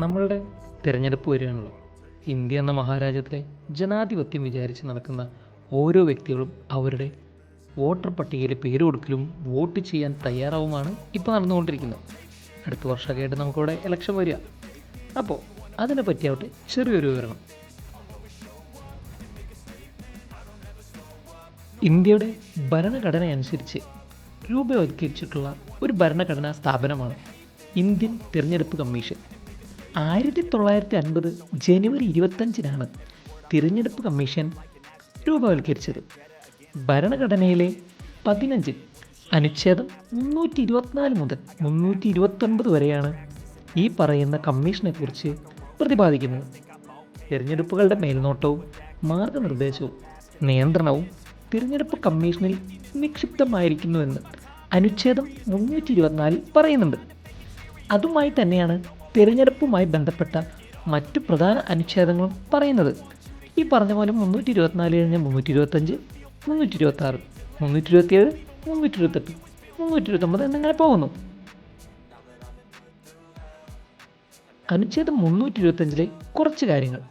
നമ്മളുടെ തിരഞ്ഞെടുപ്പ് വരികയാണല്ലോ. ഇന്ത്യ എന്ന മഹാരാജ്യത്തിലെ ജനാധിപത്യം വിചാരിച്ച് നടക്കുന്ന ഓരോ വ്യക്തികളും അവരുടെ വോട്ടർ പട്ടികയിൽ പേര് കൊടുക്കലും വോട്ട് ചെയ്യാൻ തയ്യാറാവുമാണ് ഇപ്പോൾ നടന്നുകൊണ്ടിരിക്കുന്നത്. അടുത്ത വർഷമൊക്കെ ആയിട്ട് നമുക്കിവിടെ ഇലക്ഷൻ വരിക. അപ്പോൾ അതിനെ പറ്റിയാവട്ടെ ചെറിയൊരു വിവരണം. ഇന്ത്യയുടെ ഭരണഘടന അനുസരിച്ച് രൂപവത്കരിച്ചിട്ടുള്ള ഒരു ഭരണഘടനാ സ്ഥാപനമാണ് ഇന്ത്യൻ തിരഞ്ഞെടുപ്പ് കമ്മീഷൻ. 1950 ജനുവരി 25 തിരഞ്ഞെടുപ്പ് കമ്മീഷൻ രൂപവത്കരിച്ചത്. ഭരണഘടനയിലെ 15 അനുച്ഛേദം 324 മുതൽ 329 വരെയാണ് ഈ പറയുന്ന കമ്മീഷനെ കുറിച്ച് പ്രതിപാദിക്കുന്നത്. തിരഞ്ഞെടുപ്പുകളുടെ മേൽനോട്ടവും മാർഗനിർദ്ദേശവും നിയന്ത്രണവും തിരഞ്ഞെടുപ്പ് കമ്മീഷനിൽ നിക്ഷിപ്തമായിരിക്കുന്നുവെന്ന് അനുച്ഛേദം 324 പറയുന്നുണ്ട്. അതുമായി തന്നെയാണ് തിരഞ്ഞെടുപ്പുമായി ബന്ധപ്പെട്ട മറ്റു പ്രധാന അനുച്ഛേദങ്ങളും പറയുന്നത്. ഈ പറഞ്ഞ പോലെ 324 കഴിഞ്ഞാൽ 325, 326, 327, 328, 329 എന്നിങ്ങനെ പോകുന്നു. അനുച്ഛേദം 325 കുറച്ച് കാര്യങ്ങൾ: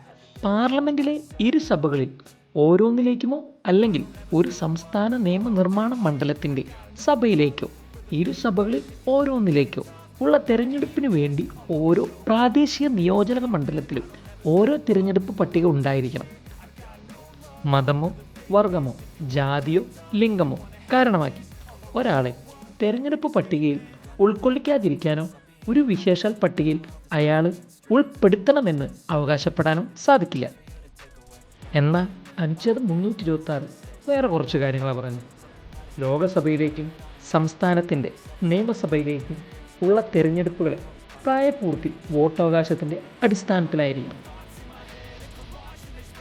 പാർലമെൻറ്റിലെ ഇരു സഭകളിൽ ഓരോന്നിലേക്കുമോ അല്ലെങ്കിൽ ഒരു സംസ്ഥാന നിയമനിർമ്മാണ മണ്ഡലത്തിൻ്റെ സഭയിലേക്കോ ഇരു സഭകളിൽ ഓരോന്നിലേക്കോ ഉള്ള തിരഞ്ഞെടുപ്പിന് വേണ്ടി ഓരോ പ്രാദേശിക നിയോജക മണ്ഡലത്തിലും ഓരോ തിരഞ്ഞെടുപ്പ് പട്ടിക ഉണ്ടായിരിക്കണം. മതമോ വർഗമോ ജാതിയോ ലിംഗമോ കാരണമാക്കി ഒരാളെ തിരഞ്ഞെടുപ്പ് പട്ടികയിൽ ഉൾക്കൊള്ളിക്കാതിരിക്കാനോ ഒരു വിശേഷാൽ പട്ടികയിൽ അയാൾ ഉൾപ്പെടുത്തണമെന്ന് അവകാശപ്പെടാനോ സാധിക്കില്ല. എന്നാൽ അനുച്ഛേദം 326 വേറെ കുറച്ച് കാര്യങ്ങളാണ് പറയുന്നത്. ലോകസഭയിലേക്കും സംസ്ഥാനത്തിൻ്റെ നിയമസഭയിലേക്കും ഉള്ള തിരഞ്ഞെടുപ്പുകളെ പ്രായപൂർത്തി വോട്ടവകാശത്തിൻ്റെ അടിസ്ഥാനത്തിലായിരിക്കും.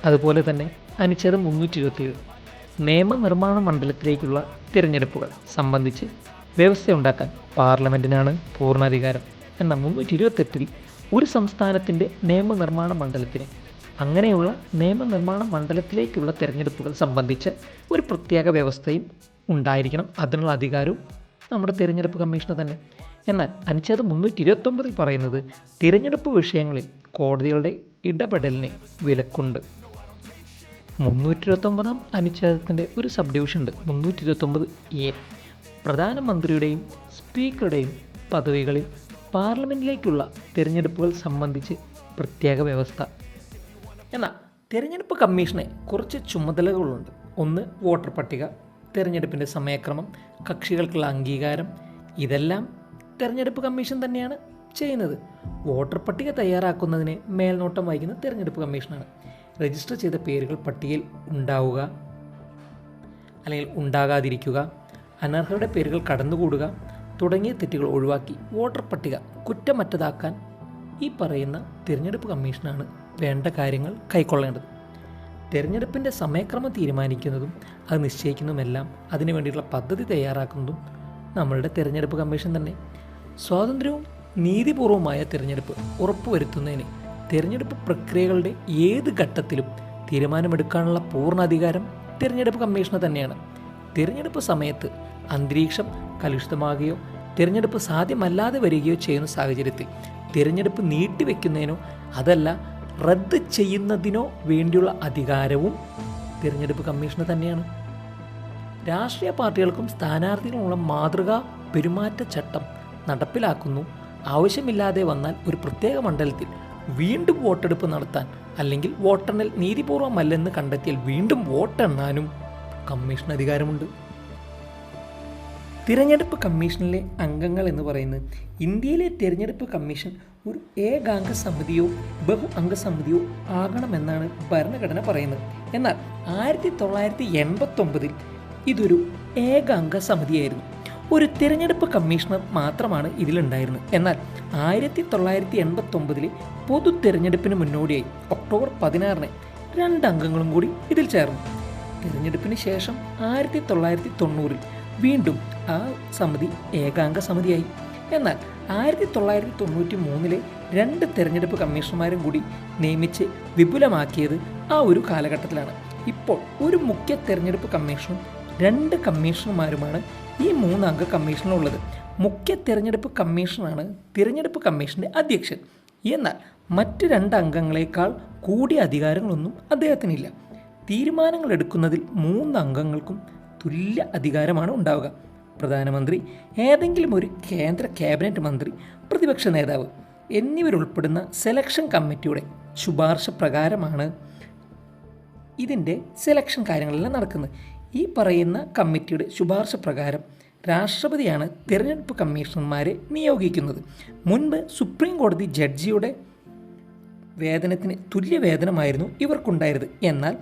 അതുപോലെ തന്നെ അനുച്ഛേദം 327 നിയമനിർമ്മാണ മണ്ഡലത്തിലേക്കുള്ള തിരഞ്ഞെടുപ്പുകൾ സംബന്ധിച്ച് വ്യവസ്ഥയുണ്ടാക്കാൻ പാർലമെൻറ്റിനാണ് പൂർണ്ണാധികാരം. എന്നാൽ 328 ഒരു സംസ്ഥാനത്തിൻ്റെ നിയമനിർമ്മാണ മണ്ഡലത്തിന് അങ്ങനെയുള്ള നിയമനിർമ്മാണ മണ്ഡലത്തിലേക്കുള്ള തിരഞ്ഞെടുപ്പുകൾ സംബന്ധിച്ച് ഒരു പ്രത്യേക വ്യവസ്ഥയും ഉണ്ടായിരിക്കണം. അതിനുള്ള അധികാരവും നമ്മുടെ തിരഞ്ഞെടുപ്പ് കമ്മീഷന് തന്നെ. എന്നാൽ അനുച്ഛേദം 329 പറയുന്നത് തിരഞ്ഞെടുപ്പ് വിഷയങ്ങളിൽ കോടതികളുടെ ഇടപെടലിന് വിലക്കുണ്ട്. 329 അനുച്ഛേദത്തിൻ്റെ ഒരു സബ് ഡിവിഷൻ ഉണ്ട്, 329A. പ്രധാനമന്ത്രിയുടെയും സ്പീക്കറുടെയും പദവികളിൽ പാർലമെൻറ്റിലേക്കുള്ള തിരഞ്ഞെടുപ്പുകൾ സംബന്ധിച്ച് പ്രത്യേക വ്യവസ്ഥ. എന്നാൽ തിരഞ്ഞെടുപ്പ് കമ്മീഷന് കുറച്ച് ചുമതലകളുണ്ട്. ഒന്ന്, വോട്ടർ പട്ടിക, തിരഞ്ഞെടുപ്പിൻ്റെ സമയക്രമം, കക്ഷികൾക്കുള്ള അംഗീകാരം, ഇതെല്ലാം തിരഞ്ഞെടുപ്പ് കമ്മീഷൻ തന്നെയാണ് ചെയ്യുന്നത്. വോട്ടർ പട്ടിക തയ്യാറാക്കുന്നതിന് മേൽനോട്ടം വഹിക്കുന്ന തിരഞ്ഞെടുപ്പ് കമ്മീഷനാണ്. രജിസ്റ്റർ ചെയ്ത പേരുകൾ പട്ടികയിൽ ഉണ്ടാവുക അല്ലെങ്കിൽ ഉണ്ടാകാതിരിക്കുക, അനർഹരുടെ പേരുകൾ കടന്നുകൂടുക തുടങ്ങിയ തെറ്റുകൾ ഒഴിവാക്കി വോട്ടർ പട്ടിക കുറ്റമറ്റതാക്കാൻ ഈ പറയുന്ന തിരഞ്ഞെടുപ്പ് കമ്മീഷനാണ് വേണ്ട കാര്യങ്ങൾ കൈക്കൊള്ളേണ്ടത്. തിരഞ്ഞെടുപ്പിൻ്റെ സമയക്രമം തീരുമാനിക്കുന്നതും അത് നിശ്ചയിക്കുന്നതുമെല്ലാം അതിനു വേണ്ടിയിട്ടുള്ള പദ്ധതി തയ്യാറാക്കുന്നതും നമ്മളുടെ തിരഞ്ഞെടുപ്പ് കമ്മീഷൻ തന്നെ. സ്വാതന്ത്ര്യവും നീതിപൂർവമായ തിരഞ്ഞെടുപ്പ് ഉറപ്പുവരുത്തുന്നതിന് തിരഞ്ഞെടുപ്പ് പ്രക്രിയകളുടെ ഏത് ഘട്ടത്തിലും തീരുമാനമെടുക്കാനുള്ള പൂർണ്ണ അധികാരം തിരഞ്ഞെടുപ്പ് കമ്മീഷന് തന്നെയാണ്. തിരഞ്ഞെടുപ്പ് സമയത്ത് അന്തരീക്ഷം കലുഷിതമാകുകയോ തിരഞ്ഞെടുപ്പ് സാധ്യമല്ലാതെ വരികയോ ചെയ്യുന്ന സാഹചര്യത്തിൽ തിരഞ്ഞെടുപ്പ് നീട്ടിവെക്കുന്നതിനോ അതല്ല റദ്ദ് ചെയ്യുന്നതിനോ വേണ്ടിയുള്ള അധികാരവും തിരഞ്ഞെടുപ്പ് കമ്മീഷന് തന്നെയാണ്. രാഷ്ട്രീയ പാർട്ടികൾക്കും സ്ഥാനാർത്ഥികളുമുള്ള മാതൃകാ പെരുമാറ്റച്ചട്ടം നടപ്പിലാക്കുന്നു. ആവശ്യമില്ലാതെ വന്നാൽ ഒരു പ്രത്യേക മണ്ഡലത്തിൽ വീണ്ടും വോട്ടെടുപ്പ് നടത്താൻ അല്ലെങ്കിൽ വോട്ടെണ്ണൽ നീതിപൂർവമല്ലെന്ന് കണ്ടെത്തിയാൽ വീണ്ടും വോട്ടെണ്ണാനും കമ്മീഷന് അധികാരമുണ്ട്. തിരഞ്ഞെടുപ്പ് കമ്മീഷനിലെ അംഗങ്ങൾ എന്ന് പറയുന്നത് ഇന്ത്യയിലെ തിരഞ്ഞെടുപ്പ് കമ്മീഷൻ ഒരു ഏകാംഗ സമിതിയോ ബഹു അംഗസമിതിയോ ആകണമെന്നാണ് ഭരണഘടന പറയുന്നത്. എന്നാൽ 1989 ഇതൊരു ഏകാംഗ സമിതിയായിരുന്നു. ഒരു തിരഞ്ഞെടുപ്പ് കമ്മീഷണർ മാത്രമാണ് ഇതിലുണ്ടായിരുന്നത്. എന്നാൽ 1989 പൊതു തിരഞ്ഞെടുപ്പിന് മുന്നോടിയായി ഒക്ടോബർ 16 2 അംഗങ്ങളും കൂടി ഇതിൽ ചേർന്നു. തിരഞ്ഞെടുപ്പിന് ശേഷം 1990 വീണ്ടും ആ സമിതി ഏകാംഗ സമിതിയായി. എന്നാൽ 1993 2 തിരഞ്ഞെടുപ്പ് കമ്മീഷണർമാരും കൂടി നിയമിച്ച് വിപുലമാക്കിയത് ആ ഒരു കാലഘട്ടത്തിലാണ്. ഇപ്പോൾ ഒരു മുഖ്യ തിരഞ്ഞെടുപ്പ് കമ്മീഷനും 2 കമ്മീഷണർമാരുമാണ് ഈ 3 അംഗ കമ്മീഷനുള്ളത്. മുഖ്യ തിരഞ്ഞെടുപ്പ് കമ്മീഷനാണ് തിരഞ്ഞെടുപ്പ് കമ്മീഷൻ്റെ അധ്യക്ഷൻ. എന്നാൽ മറ്റ് 2 അംഗങ്ങളെക്കാൾ കൂടിയ അധികാരങ്ങളൊന്നും അദ്ദേഹത്തിനില്ല. തീരുമാനങ്ങൾ എടുക്കുന്നതിൽ 3 അംഗങ്ങൾക്കും തുല്യ അധികാരമാണ് ഉണ്ടാവുക. പ്രധാനമന്ത്രി, ഏതെങ്കിലും ഒരു കേന്ദ്ര ക്യാബിനറ്റ് മന്ത്രി, പ്രതിപക്ഷ നേതാവ് എന്നിവരുൾപ്പെടുന്ന സെലക്ഷൻ കമ്മിറ്റിയുടെ ശുപാർശ പ്രകാരമാണ് ഇതിൻ്റെ സെലക്ഷൻ കാര്യങ്ങളെല്ലാം നടക്കുന്നത്. ഈ പറയുന്ന കമ്മിറ്റിയുടെ ശുപാർശ പ്രകാരം രാഷ്ട്രപതിയാണ് തിരഞ്ഞെടുപ്പ് കമ്മീഷണർമാരെ നിയോഗിക്കുന്നത്. മുൻപ് സുപ്രീം കോടതി ജഡ്ജിയുടെ വേതനത്തിന് തുല്യ വേതനമായിരുന്നു ഇവർക്കുണ്ടായിരുന്നത്. എന്നാൽ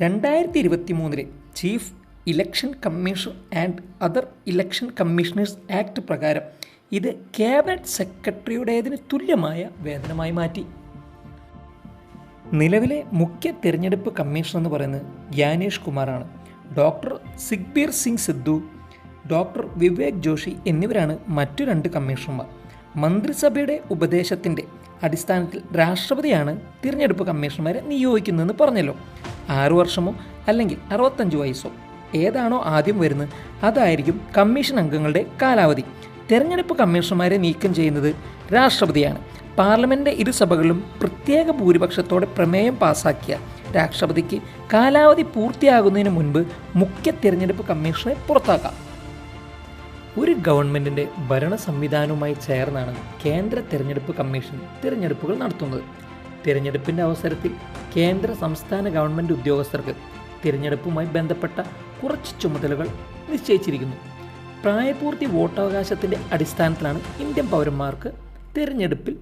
2023 chief election commission and other election commissioners act പ്രകാരം ഇത് ക്യാബിനറ്റ് സെക്രട്ടറിയുടേതിന് തുല്യമായ വേതനമായി മാറ്റി. നിലവിലെ മുഖ്യ തിരഞ്ഞെടുപ്പ് കമ്മീഷണർ എന്ന് പറയുന്നത് ഗ്യാനേഷ് കുമാറാണ്. ഡോക്ടർ സിഗ്ബീർ സിംഗ് സിദ്ധു, ഡോക്ടർ വിവേക് ജോഷി എന്നിവരാണ് മറ്റു 2 കമ്മീഷണർമാർ. മന്ത്രിസഭയുടെ ഉപദേശത്തിൻ്റെ അടിസ്ഥാനത്തിൽ രാഷ്ട്രപതിയാണ് തിരഞ്ഞെടുപ്പ് കമ്മീഷണർമാരെ നിയോഗിക്കുന്നതെന്ന് പറഞ്ഞല്ലോ. 6 വർഷമോ അല്ലെങ്കിൽ 65 വയസ്സോ ഏതാണോ ആദ്യം വരുന്നത് അതായിരിക്കും കമ്മീഷൻ അംഗങ്ങളുടെ കാലാവധി. തിരഞ്ഞെടുപ്പ് കമ്മീഷണർമാരെ നീക്കം ചെയ്യുന്നത് രാഷ്ട്രപതിയാണ്. പാർലമെൻറ്റിൻ്റെ ഇരുസഭകളിലും പ്രത്യേക ഭൂരിപക്ഷത്തോടെ പ്രമേയം പാസാക്കിയ രാഷ്ട്രപതിക്ക് കാലാവധി പൂർത്തിയാകുന്നതിന് മുൻപ് മുഖ്യ തിരഞ്ഞെടുപ്പ് കമ്മീഷണറെ പുറത്താക്കാം. ഒരു ഗവൺമെൻറ്റിൻ്റെ ഭരണ സംവിധാനവുമായി ചേർന്നാണ് കേന്ദ്ര തിരഞ്ഞെടുപ്പ് കമ്മീഷൻ തിരഞ്ഞെടുപ്പുകൾ നടത്തുന്നത്. തിരഞ്ഞെടുപ്പിൻ്റെ അവസരത്തിൽ കേന്ദ്ര സംസ്ഥാന ഗവൺമെൻറ് ഉദ്യോഗസ്ഥർക്ക് തിരഞ്ഞെടുപ്പുമായി ബന്ധപ്പെട്ട കുറച്ച് ചുമതലകൾ നിശ്ചയിച്ചിരിക്കുന്നു. പ്രായപൂർത്തി വോട്ടവകാശത്തിൻ്റെ അടിസ്ഥാനത്തിലാണ് ഇന്ത്യൻ പൗരന്മാർക്ക് തിരഞ്ഞെടുപ്പിൽ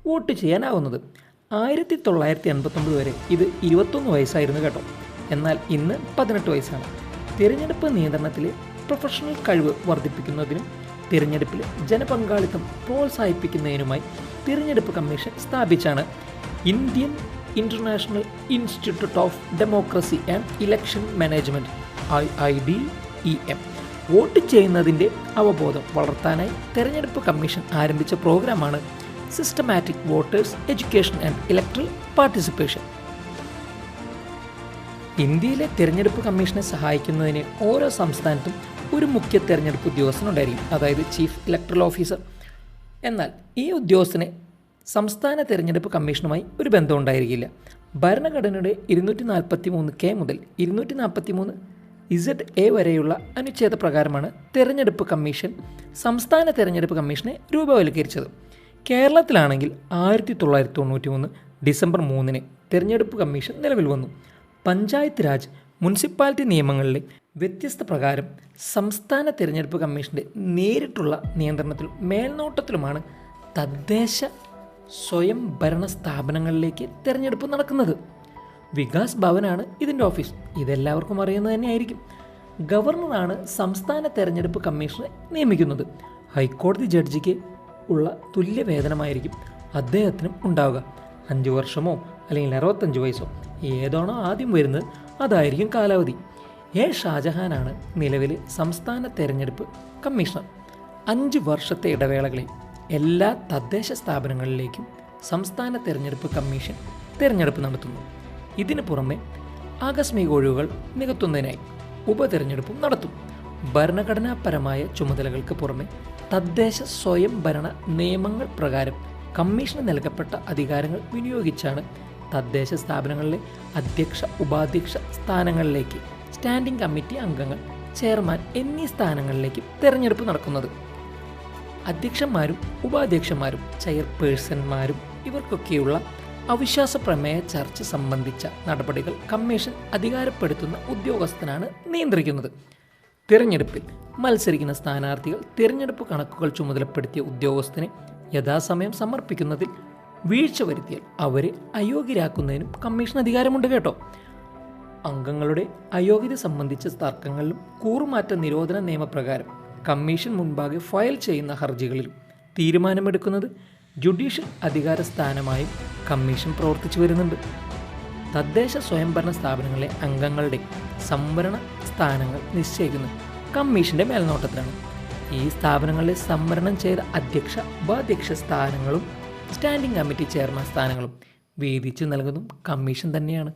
വോട്ട് ചെയ്യാനാവുന്നത്. 1989 വരെ ഇത് 21 വയസ്സായിരുന്നു കേട്ടോ. എന്നാൽ ഇന്ന് 18 വയസ്സാണ്. തിരഞ്ഞെടുപ്പ് നിയന്ത്രണത്തിലെ പ്രൊഫഷണൽ കഴിവ് വർദ്ധിപ്പിക്കുന്നതിനും തിരഞ്ഞെടുപ്പിൽ ജനപങ്കാളിത്തം പ്രോത്സാഹിപ്പിക്കുന്നതിനുമായി തിരഞ്ഞെടുപ്പ് കമ്മീഷൻ സ്ഥാപിച്ചാണ് Indian international institute of democracy and election management IIDEM. Vote ചെയ്യുന്നതിൻ്റെ അവബോധം വളർത്താനായി തിരഞ്ഞെടുപ്പ് കമ്മീഷൻ ആരംഭിച്ച പ്രോഗ്രാമാണ് systematic voters education and electoral participation. ഇന്ത്യയിലെ തിരഞ്ഞെടുപ്പ് കമ്മീഷനെ സഹായിക്കുന്നതിന് ഓരോ സംസ്ഥാനത്തും ഒരു മുഖ്യ തിരഞ്ഞെടുപ്പ് ഉദ്യോഗസ്ഥനുണ്ടായിരിക്കും, അതായത് ചീഫ് ഇലക്ട്രൽ ഓഫീസർ. എന്നാൽ ഈ ഉദ്യോഗസ്ഥന് സംസ്ഥാന തിരഞ്ഞെടുപ്പ് കമ്മീഷനുമായി ഒരു ബന്ധം ഉണ്ടായിരിക്കില്ല. ഭരണഘടനയുടെ 243K മുതൽ 243ZA വരെയുള്ള അനുച്ഛേദ പ്രകാരമാണ് തിരഞ്ഞെടുപ്പ് കമ്മീഷൻ സംസ്ഥാന തിരഞ്ഞെടുപ്പ് കമ്മീഷനെ രൂപവൽക്കരിച്ചത്. കേരളത്തിലാണെങ്കിൽ 1993 ഡിസംബർ 3 തിരഞ്ഞെടുപ്പ് കമ്മീഷൻ നിലവിൽ വന്നു. പഞ്ചായത്ത് രാജ്, മുനിസിപ്പാലിറ്റി നിയമങ്ങളിലെ വ്യത്യസ്ത പ്രകാരം സംസ്ഥാന തിരഞ്ഞെടുപ്പ് കമ്മീഷൻ്റെ നേരിട്ടുള്ള നിയന്ത്രണത്തിലും മേൽനോട്ടത്തിലുമാണ് തദ്ദേശ സ്വയംഭരണ സ്ഥാപനങ്ങളിലേക്ക് തിരഞ്ഞെടുപ്പ് നടക്കുന്നത്. വികാസ് ഭവനാണ് ഇതിൻ്റെ ഓഫീസ്. ഇതെല്ലാവർക്കും അറിയുന്നത് തന്നെയായിരിക്കും. ഗവർണറാണ് സംസ്ഥാന തെരഞ്ഞെടുപ്പ് കമ്മീഷനെ നിയമിക്കുന്നത്. ഹൈക്കോടതി ജഡ്ജിക്ക് ഉള്ള തുല്യ വേതനമായിരിക്കും അദ്ദേഹത്തിനും ഉണ്ടാവുക. 5 വർഷമോ അല്ലെങ്കിൽ 65 വയസ്സോ ഏതാണോ ആദ്യം വരുന്നത് അതായിരിക്കും കാലാവധി. ഷാജഹാനാണ് നിലവിലെ സംസ്ഥാന തെരഞ്ഞെടുപ്പ് കമ്മീഷണർ. 5 വർഷത്തെ ഇടവേളകളിൽ എല്ലാ തദ്ദേശ സ്ഥാപനങ്ങളിലേക്കും സംസ്ഥാന തെരഞ്ഞെടുപ്പ് കമ്മീഷൻ തിരഞ്ഞെടുപ്പ് നടത്തുന്നു. ഇതിനു പുറമെ ആകസ്മിക ഒഴിവുകൾ നികത്തുന്നതിനായി ഉപതെരഞ്ഞെടുപ്പും നടത്തും. ഭരണഘടനാപരമായ ചുമതലകൾക്ക് പുറമെ തദ്ദേശ സ്വയംഭരണ നിയമങ്ങൾ പ്രകാരം കമ്മീഷന് നൽകപ്പെട്ട അധികാരങ്ങൾ വിനിയോഗിച്ചാണ് തദ്ദേശ സ്ഥാപനങ്ങളിലെ അധ്യക്ഷ, ഉപാധ്യക്ഷ സ്ഥാനങ്ങളിലേക്ക് സ്റ്റാൻഡിംഗ് കമ്മിറ്റി അംഗങ്ങൾ, ചെയർമാൻ എന്നീ സ്ഥാനങ്ങളിലേക്ക് തിരഞ്ഞെടുപ്പ് നടക്കുന്നത്. അധ്യക്ഷന്മാരും ഉപാധ്യക്ഷന്മാരും ചെയർപേഴ്സൺമാരും ഇവർക്കൊക്കെയുള്ള അവിശ്വാസ പ്രമേയ ചർച്ച സംബന്ധിച്ച നടപടികൾ കമ്മീഷൻ അധികാരപ്പെടുത്തുന്ന ഉദ്യോഗസ്ഥനാണ് നിയന്ത്രിക്കുന്നത്. തിരഞ്ഞെടുപ്പിൽ മത്സരിക്കുന്ന സ്ഥാനാർത്ഥികൾ തിരഞ്ഞെടുപ്പ് കണക്കുകൾ ചുമതലപ്പെടുത്തിയ ഉദ്യോഗസ്ഥനെ യഥാസമയം സമർപ്പിക്കുന്നതിൽ വീഴ്ച വരുത്തിയാൽ അവരെ അയോഗ്യരാക്കുന്നതിനും കമ്മീഷൻ അധികാരമുണ്ട് കേട്ടോ. അംഗങ്ങളുടെ അയോഗ്യത സംബന്ധിച്ച തർക്കങ്ങളിലും കൂറുമാറ്റ നിരോധന നിയമപ്രകാരം കമ്മീഷൻ മുൻപാകെ ഫയൽ ചെയ്യുന്ന ഹർജികളിലും തീരുമാനമെടുക്കുന്നത് ജുഡീഷ്യൽ അധികാര സ്ഥാനമായും കമ്മീഷൻ പ്രവർത്തിച്ചു വരുന്നുണ്ട്. തദ്ദേശ സ്വയംഭരണ സ്ഥാപനങ്ങളിലെ അംഗങ്ങളുടെ സംവരണ സ്ഥാനങ്ങൾ നിശ്ചയിക്കുന്നത് കമ്മീഷൻ്റെ മേൽനോട്ടത്തിലാണ്. ഈ സ്ഥാപനങ്ങളിലെ സംവരണം ചെയ്ത അധ്യക്ഷ, ഉപാധ്യക്ഷ സ്ഥാനങ്ങളും സ്റ്റാൻഡിംഗ് കമ്മിറ്റി ചെയർമാൻ സ്ഥാനങ്ങളും വീതിച്ചു നൽകുന്നതും കമ്മീഷൻ തന്നെയാണ്.